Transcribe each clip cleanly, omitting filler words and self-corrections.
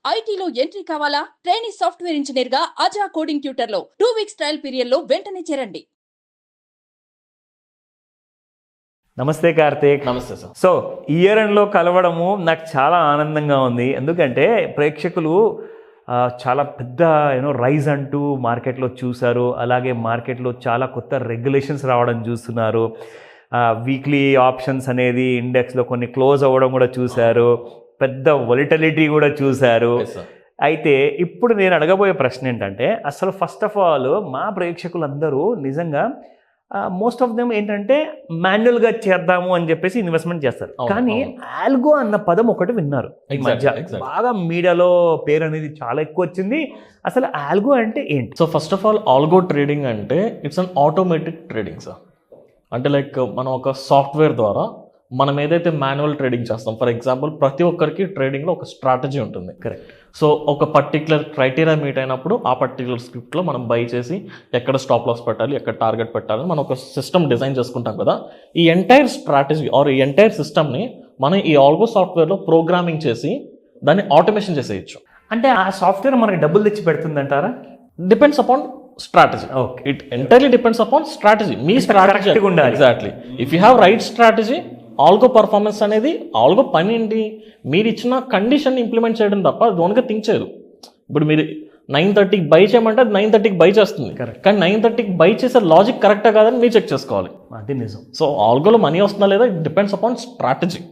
ఐటీలో ఎంట్రీ కావాలా? Trainee software engineer గా అజా కోడింగ్ ట్యూటర్ లో 2 వీక్స్ ట్రయల్ పీరియడ్ లో వెంటనే చేరండి. నమస్తే కార్తీక్. నమస్తే సార్. సో ఇయర్ ఎండ్లో కలవడము నాకు చాలా ఆనందంగా ఉంది. ఎందుకంటే ప్రేక్షకులు చాలా పెద్ద రైజ్ అంటూ మార్కెట్లో చూశారు. అలాగే మార్కెట్లో చాలా కొత్త రెగ్యులేషన్స్ రావడం చూస్తున్నారు. వీక్లీ ఆప్షన్స్ అనేది ఇండెక్స్లో కొన్ని క్లోజ్ అవ్వడం కూడా చూశారు. పెద్ద వొలటిలిటీ కూడా చూశారు. అయితే ఇప్పుడు నేను అడగబోయే ప్రశ్న ఏంటంటే, అసలు ఫస్ట్ ఆఫ్ ఆల్ మా ప్రేక్షకులందరూ నిజంగా మోస్ట్ ఆఫ్ దెమ్ ఏంటంటే మాన్యువల్గా చేద్దాము అని చెప్పేసి ఇన్వెస్ట్మెంట్ చేస్తారు. కానీ ఆల్గో అన్న పదం ఒకటి విన్నారు ఈ మధ్య. బాగా మీడియాలో పేరు అనేది చాలా ఎక్కువ వచ్చింది. అసలు ఆల్గో అంటే ఏంటి? So first of all algo trading అంటే it's an automatic trading sir. అంటే లైక్ మనం ఒక సాఫ్ట్వేర్ ద్వారా మనం ఏదైతే మాన్యువల్ ట్రేడింగ్ చేస్తాం, ఫర్ ఎగ్జాంపుల్ ప్రతి ఒక్కరికి ట్రేడింగ్లో ఒక స్ట్రాటజీ ఉంటుంది. కరెక్ట్. సో ఒక పర్టికులర్ క్రైటీరియా మీట్ అయినప్పుడు ఆ పర్టికులర్ స్క్రిప్ట్లో మనం బై చేసి ఎక్కడ స్టాప్ లాస్ పెట్టాలి, ఎక్కడ టార్గెట్ పెట్టాలి, మనం ఒక సిస్టమ్ డిజైన్ చేసుకుంటాం కదా. ఈ ఎంటైర్ స్ట్రాటజీ ఆర్ ఈ ఎంటైర్ సిస్టమ్ని మనం ఈ ఆల్గో సాఫ్ట్వేర్లో ప్రోగ్రామింగ్ చేసి దాన్ని ఆటోమేషన్ చేసేయచ్చు. అంటే ఆ సాఫ్ట్వేర్ మనకి డబ్బులు తెచ్చి పెడుతుంది అంటారా? Depends upon strategy. Okay, it entirely depends upon strategy. మీ స్ట్రాటజీ ఉండాలి. Exactly. If you have right strategy, algo performance అనేది ఆల్గో పని ఏంటి, మీరు ఇచ్చిన కండిషన్ ఇంప్లిమెంట్ చేయడం తప్ప అది ఓన్గా థింక్ చేయదు. ఇప్పుడు మీరు 9:30కి బై చేయమంటే అది 9:30కి బై చేస్తుంది. కానీ 9:30కి బై చేసే లాజిక్ కరెక్టా కాదని మీరు చెక్ చేసుకోవాలి. అది నిజం. సో ఆల్గోలో మనీ వస్తుందా లేదా, ఇట్ డిపెండ్స్ అపాన్ స్ట్రాటజీ.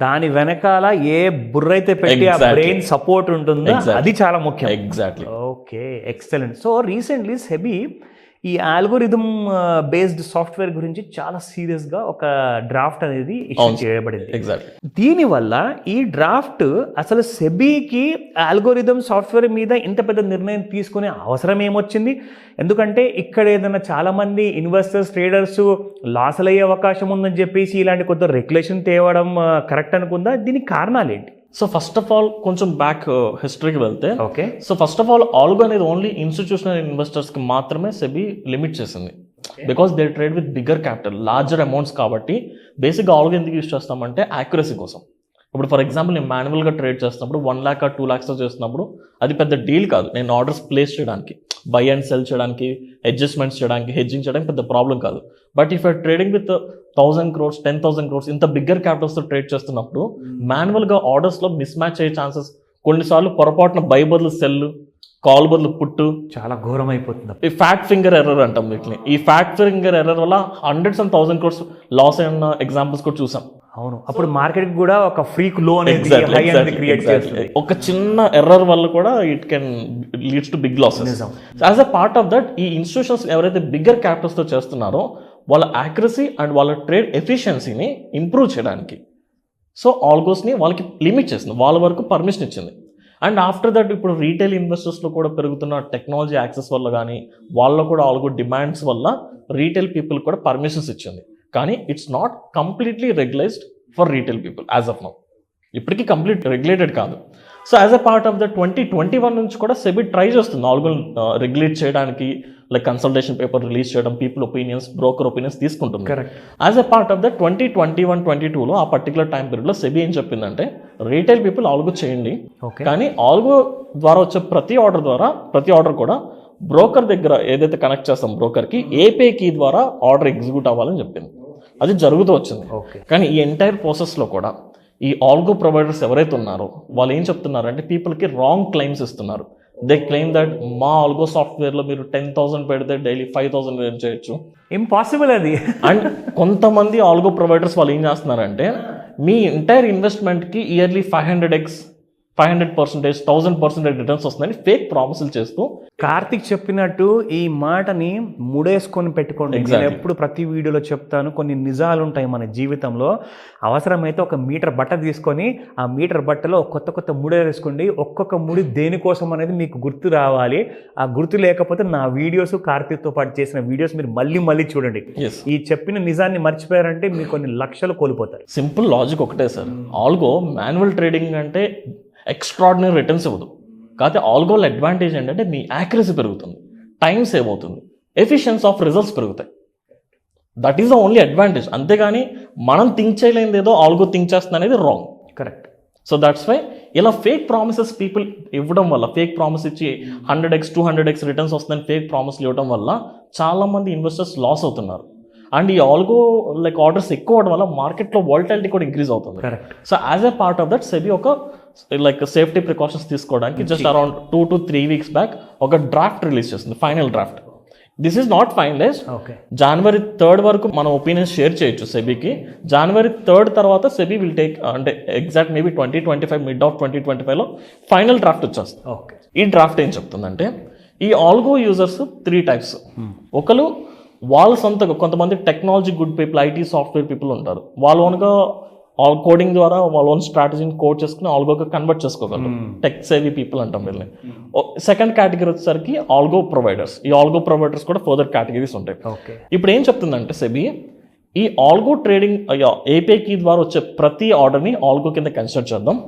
దాని వెనకాల ఏ బుర్ర అయితే పెట్టి ఆ బ్రెయిన్ సపోర్ట్ ఉంటుందో అది చాలా ముఖ్యం. Exactly. Okay, excellent. So recently SEBI ఈ ఆల్గోరిథం బేస్డ్ సాఫ్ట్వేర్ గురించి చాలా సీరియస్గా ఒక డ్రాఫ్ట్ అనేది ఇష్యూ చేయబడింది. ఎగ్జాక్ట్లీ. దీనివల్ల ఈ డ్రాఫ్ట్ అసలు సెబీకి ఆల్గోరిథం సాఫ్ట్వేర్ మీద ఇంత పెద్ద నిర్ణయం తీసుకునే అవసరం ఏమొచ్చింది? ఎందుకంటే ఇక్కడ ఏదైనా చాలామంది ఇన్వెస్టర్స్, ట్రేడర్స్ లాసులు అయ్యే అవకాశం ఉందని చెప్పేసి ఇలాంటి కొత్త రెగ్యులేషన్ తేవడం కరెక్ట్ అనుకుందా? దీనికి కారణాలు ఏంటి? సో ఫస్ట్ ఆఫ్ ఆల్ కొంచెం బ్యాక్ హిస్టరీకి వెళ్తే, okay, so first of all algo అనేది ఓన్లీ ఇన్స్టిట్యూషనల్ ఇన్వెస్టర్స్కి మాత్రమే సెబీ లిమిట్ చేసింది. Because they trade with bigger capital, larger amounts. కాబట్టి బేసిక్గా ఆల్గో ఎందుకు యూస్ చేస్తామంటే యాక్యురసీ కోసం. ఇప్పుడు ఫర్ ఎగ్జాంపుల్ నేను మాన్యువల్గా ట్రేడ్ చేస్తున్నప్పుడు 1 lakh or 2 lakhs చేస్తున్నప్పుడు అది పెద్ద డీల్ కాదు. నేను ఆర్డర్స్ ప్లేస్ చేయడానికి, బై అండ్ సెల్ చేయడానికి, అడ్జస్ట్మెంట్స్ చేయడానికి, హెడ్జింగ్ చేయడానికి పెద్ద ప్రాబ్లం కాదు. But if you're trading with 1,000 crores 10,000 crores ఇంత బిగ్గర్ క్యాపిటల్స్తో ట్రేడ్ చేస్తున్నప్పుడు మాన్యువల్గా ఆర్డర్స్లో మిస్ మ్యాచ్ అయ్యే ఛాన్సెస్, కొన్నిసార్లు పొరపాటున బై బదులు సెల్, కాల్ బదులు పుట్టు, చాలా ఘోరం అయిపోతుంది. ఈ ఫ్యాట్ ఫింగర్ ఎర్రర్ అంటాం వీటిని. ఈ ఫ్యాట్ ఫింగర్ ఎర్రర్ వల్ల hundreds and thousands crores loss అయిన ఎగ్జాంపుల్స్ కూడా చూసాం. అవును, అప్పుడు మార్కెట్ కూడా ఒక ఫ్రీక్ లో అనేది క్రియేట్ చేస్తుంది. ఒక చిన్న ఎర్రర్ వల్ల కూడా it can leads to big losses. As a part of that ఈ ఇన్స్టిట్యూషన్స్ ఎవరైతే బిగ్గర్ క్యాపిటల్స్ తో చేస్తున్నారో వాళ్ళ యాక్యురసీ అండ్ వాళ్ళ ట్రేడ్ ఎఫిషియన్సీని ఇంప్రూవ్ చేయడానికి సో ఆల్గోస్ని వాళ్ళకి లిమిట్ చేసింది, వాళ్ళ వరకు పర్మిషన్ ఇచ్చింది. అండ్ ఆఫ్టర్ దట్ ఇప్పుడు రీటైల్ ఇన్వెస్టర్స్లో కూడా పెరుగుతున్న టెక్నాలజీ యాక్సెస్ వల్ల కానీ వాళ్ళ కూడా ఆల్గో డిమాండ్స్ వల్ల రీటైల్ పీపుల్ కూడా పర్మిషన్స్ ఇచ్చింది. కానీ it's not completely regularised for retail people as of now. ఇప్పటికీ కంప్లీట్ రెగ్యులేటెడ్ కాదు. So as a part of the 2021 నుంచి కూడా సెబీ ట్రై చేస్తుంది ఆల్గో రెగ్యులేట్ చేయడానికి, లైక్ కన్సల్టేషన్ పేపర్ రిలీజ్ చేయడం, పీపుల్ ఒపీనియన్స్, బ్రోకర్ ఒపీనియన్స్ తీసుకుంటుంది. As a part of the 2021-22లో ఆ పర్టికులర్ టైం పీరియడ్లో సెబీ ఏం చెప్పిందంటే, రీటైల్ పీపుల్ ఆల్గో చేయండి, కానీ ఆల్గో ద్వారా వచ్చే ప్రతి ఆర్డర్ కూడా బ్రోకర్ దగ్గర ఏదైతే కనెక్ట్ చేస్తాం బ్రోకర్కి ఏపీఐ కీ ద్వారా ఆర్డర్ ఎగ్జిక్యూట్ అవ్వాలని చెప్పింది. అది జరుగుతూ వచ్చింది. కానీ ఈ ఎంటైర్ ప్రాసెస్లో కూడా ఈ ఆల్గో ప్రొవైడర్స్ ఎవరైతే ఉన్నారో వాళ్ళు ఏం చెప్తున్నారంటే పీపుల్కి రాంగ్ క్లెయిమ్స్ ఇస్తున్నారు. దే క్లెయిమ్ దట్ మా ఆల్గో సాఫ్ట్వేర్లో మీరు 10,000 పెడితే డైలీ 5,000 ఎర్న్ చేయొచ్చు. ఇంపాసిబుల్ అది. అండ్ కొంతమంది ఆల్గో ప్రొవైడర్స్ వాళ్ళు ఏం చేస్తున్నారంటే మీ ఎంటైర్ ఇన్వెస్ట్మెంట్కి ఇయర్లీ 500x 500%, 1000% రిటర్న్స్ వస్తుందని ఫేక్ ప్రామిసులు చేస్తూ, కార్తిక్ చెప్పినట్టు ఈ మాటని ముడేసుకొని పెట్టుకోండి. నేను ఎప్పుడు ప్రతి వీడియోలో చెప్తాను, కొన్ని నిజాలు ఉంటాయి మన జీవితంలో. అవసరమైతే ఒక మీటర్ బట్ట తీసుకొని ఆ మీటర్ బట్టలో కొత్త ముడి వేసుకోండి. ఒక్కొక్క ముడి దేనికోసం అనేది మీకు గుర్తు రావాలి. ఆ గుర్తు లేకపోతే నా వీడియోస్, కార్తిక్తో పాటు చేసిన వీడియోస్ మీరు మళ్ళీ చూడండి. ఈ చెప్పిన నిజాన్ని మర్చిపోయారంటే మీకు కొన్ని లక్షలు కోల్పోతారు. సింపుల్ లాజిక్ ఒకటే సార్. ఆల్గో మాన్యువల్ ట్రేడింగ్ అంటే ఎక్స్ట్రాడినరీ రిటర్న్స్ ఇవ్వదు. కాకపోతే ఆల్గోల్ అడ్వాంటేజ్ ఏంటంటే మీ యాక్యురసీ పెరుగుతుంది, టైం సేవ్ అవుతుంది, ఎఫిషియన్సీ ఆఫ్ రిజల్ట్స్ పెరుగుతాయి. That is the only advantage. అంతేగాని మనం థింక్ చేయలేనిది ఏదో ఆల్గో థింక్ చేస్తుంది అనేది wrong. Correct. So that's why ఇలా ఫేక్ ప్రామిసెస్ పీపుల్ ఇవ్వడం వల్ల, ఫేక్ ప్రామిస్ ఇచ్చి 100x 200x రిటర్న్స్ వస్తుందని ఫేక్ ప్రామిస్లు ఇవ్వడం వల్ల చాలామంది ఇన్వెస్టర్స్ లాస్ అవుతున్నారు. అండ్ ఈ ఆల్గో లైక్ ఆర్డర్స్ ఎక్కువ అవడం వల్ల మార్కెట్లో వాలటిలిటీ కూడా ఇంక్రీజ్ అవుతుంది. So as a part of that SEBI ఒక లైక్ సేఫ్టీ ప్రికాషన్స్ తీసుకోవడానికి just around 2 to 3 weeks back ఒక డ్రాఫ్ట్ రిలీజ్ చేస్తుంది, final draft. This is not finalised. January 3rd వరకు మనం ఒపీనియన్స్ షేర్ చేయొచ్చు సెబీకి. January 3rd తర్వాత సెబీ విల్ టేక్, అంటే ఎగ్జాక్ట్ మేబీ 2025 మిడ్ ఆఫ్ 2025లో ఫైనల్ డ్రాఫ్ట్ వచ్చేస్తుంది. ఈ డ్రాఫ్ట్ ఏం చెప్తుందంటే ఈ ఆల్గో యూజర్స్ 3 types. ఒకరు వాళ్ళ సొంతగా, కొంతమంది technology good people, IT software people ఉంటారు, వాళ్ళ ఓన్గా కోడింగ్ ద్వారా వాళ్ళ ఓన్ స్ట్రాటజీని కోడ్ చేసుకుని ఆల్గోగా కన్వర్ట్ చేసుకోగలరు. టెక్ సేవీ పీపుల్ అంటాం వీళ్ళని. సెకండ్ కేటగిరీ వచ్చేసరికి ఆల్గో ప్రొవైడర్స్. ఈ ఆల్గో ప్రొవైడర్స్ కూడా ఫర్దర్ కేటగిరీస్ ఉంటాయి. ఇప్పుడు ఏం చెప్తుందంటే సెబీ ఈ ఆల్గో ట్రేడింగ్ ఏపీఐ కీ ద్వారా వచ్చే ప్రతి ఆర్డర్ని ఆల్గో కింద కన్సిడర్ చేద్దాం.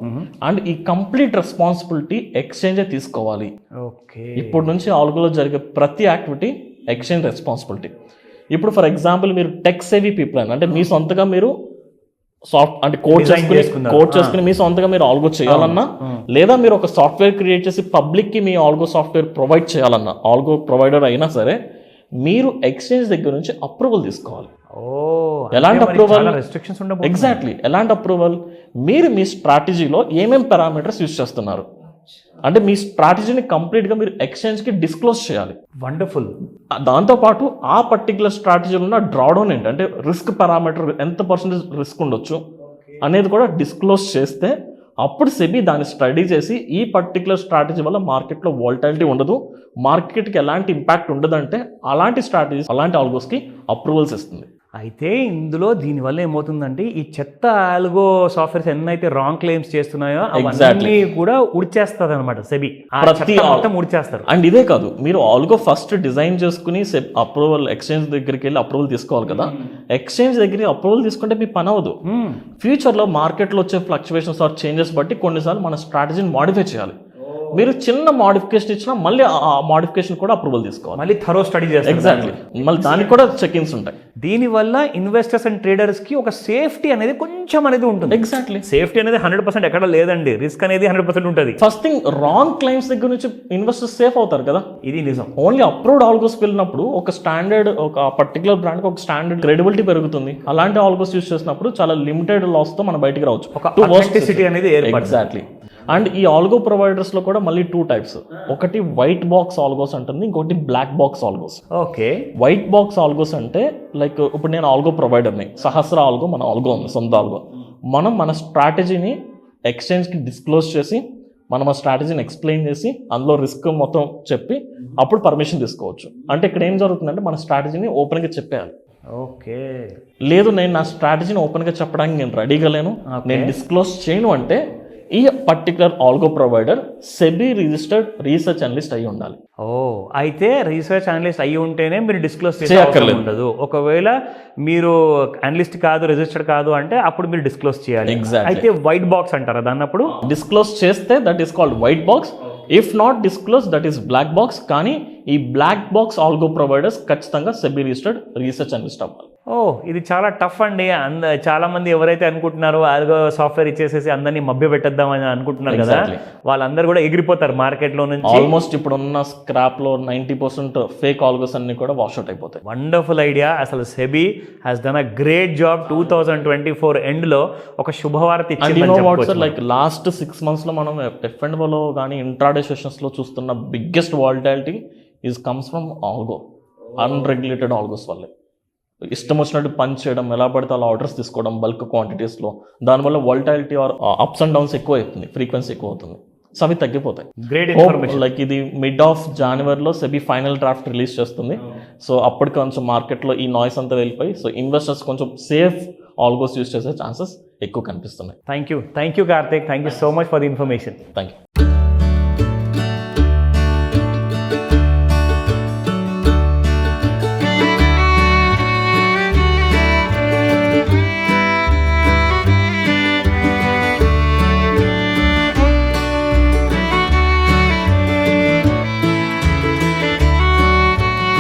అండ్ ఈ కంప్లీట్ రెస్పాన్సిబిలిటీ ఎక్స్చేంజే తీసుకోవాలి. ఇప్పటి నుంచి ఆల్గోలో జరిగే ప్రతి యాక్టివిటీ ఎక్స్చేంజ్ రెస్పాన్సిబిలిటీ. ఇప్పుడు ఫర్ ఎగ్జాంపుల్ మీరు టెక్ సేవీ పీపుల్ అని, అంటే మీ సొంతగా మీరు అంటే కోడ్ చేసుకుని మీ సొంతగా మీరు ఆల్గో చేయాలన్నా, లేదా మీరు ఒక సాఫ్ట్వేర్ క్రియేట్ చేసి పబ్లిక్ కి మీ ఆల్గో సాఫ్ట్వేర్ ప్రొవైడ్ చేయాలన్నా, ఆల్గో ప్రొవైడర్ అయినా సరే మీరు ఎక్స్చేంజ్ దగ్గర నుంచి అప్రూవల్ తీసుకోవాలి. ఎలాంటి అప్రూవల్? ఎగ్జాక్ట్లీ ఎలాంటి అప్రూవల్? మీరు మీ స్ట్రాటజీలో ఏమేం పారామీటర్స్ యూజ్ చేస్తున్నారు, అంటే మీ స్ట్రాటజీని కంప్లీట్గా మీరు ఎక్స్చేంజ్కి డిస్క్లోజ్ చేయాలి. వండర్ఫుల్. దాంతోపాటు ఆ పర్టికులర్ స్ట్రాటజీలో ఉన్న డ్రాడౌన్ ఏంటి, అంటే రిస్క్ పారామీటర్ ఎంత పర్సెంటేజ్ రిస్క్ ఉండొచ్చు అనేది కూడా డిస్క్లోజ్ చేస్తే అప్పుడు సెబీ దాన్ని స్టడీ చేసి ఈ పర్టికులర్ స్ట్రాటజీ వల్ల మార్కెట్లో వాలటిలిటీ ఉండదు, మార్కెట్కి ఎలాంటి ఇంపాక్ట్ ఉండదంటే అలాంటి స్ట్రాటజీస్, అలాంటి ఆల్గోస్కి అప్రూవల్స్ ఇస్తుంది. అయితే ఇందులో దీనివల్ల ఏమవుతుందంటే ఈ చెత్త ఆల్గో సాఫ్ట్వేర్స్ ఎన్నైతే రాంగ్ క్లెయిమ్స్ చేస్తున్నాయో అవన్నీ కూడా ఉడిచేస్తుంది అనమాట సెబీ. ఉడిచేస్తారు. అండ్ ఇదే కాదు, మీరు ఆల్గో ఫస్ట్ డిజైన్ చేసుకుని అప్రూవల్ ఎక్స్చేంజ్ దగ్గరికి వెళ్ళి అప్రూవల్ తీసుకోవాలి కదా. ఎక్స్చేంజ్ దగ్గర అప్రూవల్ తీసుకుంటే మీ పని అవ్వదు. ఫ్యూచర్లో మార్కెట్లో వచ్చే ఫ్లక్చువేషన్స్ ఆర్ చేంజెస్ బట్టి కొన్నిసార్లు మన స్ట్రాటజీని మాడిఫై చేయాలి. మీరు చిన్న మోడిఫికేషన్ ఇచ్చినా మళ్ళీ ఆ మోడిఫికేషన్ కూడా అప్రూవల్ తీసుకోవాలి, మళ్ళీ థరో స్టడీ చేస్తారు. ఎగ్జాక్ట్లీ, మళ్ళీ దానికి కూడా చెక్-ఇన్స్ ఉంటాయి. దీనివల్ల ఇన్వెస్టర్స్ అండ్ ట్రేడర్స్ కి ఒక సేఫ్టీ అనేది కొంచెం అనేది ఉంటుంది. ఎగ్జాక్ట్లీ, సేఫ్టీ అనేది 100% ఎక్కడ లేదండి, రిస్క్ అనేది 100% ఉంటుంది. ఫస్ట్ థింగ్, రాంగ్ క్లైమ్స్ దగ్గర నుంచి ఇన్వెస్టర్స్ సేఫ్ అవుతారు కదా, ఇది నిజం. ఓన్లీ అప్రూవ్డ్ ఆల్గోస్ వెళ్ళినప్పుడు ఒక స్టాండర్డ్, ఒక పర్టికులర్ బ్రాండ్కి ఒక స్టాండర్డ్ క్రెడిబిలిటీ పెరుగుతుంది. అలాంటి ఆల్గోస్ యూస్ చేసినప్పుడు చాలా లిమిటెడ్ లాస్ తో మనం బయటికి రావచ్చు, ఒక ఆథెంటిసిటీ అనేది ఏర్పడుతుంది. ఎగ్జాక్ట్లీ. అండ్ ఈ ఆల్గో ప్రొవైడర్స్లో కూడా మళ్ళీ 2 types. ఒకటి వైట్ బాక్స్ ఆల్గోస్ అంటుంది, ఇంకోటి black box algos. Okay. White box algos అంటే లైక్ ఇప్పుడు నేను ఆల్గో ప్రొవైడర్ని, సహస్ర ఆల్గో మన ఆల్గో ఉంది, సొంత ఆల్గో. మనం మన స్ట్రాటజీని ఎక్స్చేంజ్కి డిస్క్లోజ్ చేసి మనం ఆ స్ట్రాటజీని ఎక్స్ప్లెయిన్ చేసి అందులో రిస్క్ మొత్తం చెప్పి అప్పుడు పర్మిషన్ తీసుకోవచ్చు. అంటే ఇక్కడ ఏం జరుగుతుందంటే మన స్ట్రాటజీని ఓపెన్గా చెప్పేయాలి. ఓకే. లేదు నేను నా స్ట్రాటజీని ఓపెన్గా చెప్పడానికి నేను రెడీగా లేను, నేను డిస్క్లోజ్ చేయను అంటే ఈ particular algo provider SEBI registered research analyst అయి ఉండాలి. అయితే రీసెర్చ్ అనలిస్ట్ అయ్యి ఉంటేనే మీరు డిస్క్లోజ్ చేయక్కర్లేదు ఉండదు. ఒకవేళ మీరు అనలిస్ట్ కాదు, రిజిస్టర్డ్ కాదు అంటే అప్పుడు మీరు డిస్క్లోజ్ చేయాలి. అయితే వైట్ బాక్స్ అంటారా దాన్ని? అప్పుడు డిస్క్లోజ్ చేస్తే that is called white box. If not disclose that is black box. కానీ ఈ బ్లాక్ బాక్స్ ఆల్గో ప్రొవైడర్స్ ఖచ్చితంగా సెబీ రిజిస్టర్డ్ రీసెర్చ్ అనలిస్ట్ అవ్వాలి. ఇది చాలా టఫ్ అండి. చాలా మంది ఎవరైతే అనుకుంటున్నారో ఆల్గో సాఫ్ట్వేర్ ఇచ్చేసేసి అందరినీ మభ్య పెట్టేద్దామని అనుకుంటున్నారు కదా, వాళ్ళందరూ కూడా ఎగిరిపోతారు మార్కెట్ లో నుంచి. ఆల్మోస్ట్ ఇప్పుడు ఉన్న స్క్రాప్ లో 90% ఫేక్ ఆల్గోస్ అన్ని కూడా వాష్అవుట్ అయిపోతాయి. Wonderful idea. అసలు SEBI has done a great job. 2024 end లో ఒక శుభవార్త ఇచ్చింది. లైక్ లాస్ట్ 6 months లో మనం F&O లో కానీ ఇంట్రాడే సెషన్స్ లో చూస్తున్న biggest volatility is comes from algo, unregulated algos వల్లే. ఇష్టం వచ్చినట్టు పని చేయడం, ఎలా పడితే అలా ఆర్డర్స్ తీసుకోవడం బల్క్ క్వాంటిటీస్లో, దానివల్ల volatility or ups and downs ఎక్కువ అవుతుంది, ఫ్రీక్వెన్సీ ఎక్కువ అవుతుంది. సో అవి తగ్గిపోతాయి. Great information. లైక్ ఇది మిడ్ ఆఫ్ జాన్వరిలో సెబీ ఫైనల్ డ్రాఫ్ట్ రిలీజ్ చేస్తుంది. సో అప్పటికి కొంచెం మార్కెట్లో ఈ నాయిస్ అంతా వెళ్ళిపోయి సో ఇన్వెస్టర్స్ కొంచెం సేఫ్ ఆల్గోస్ యూస్ చేసే ఛాన్సెస్ ఎక్కువ కనిపిస్తున్నాయి. Thank you Karthik. Thank you so much for the information. Thank you.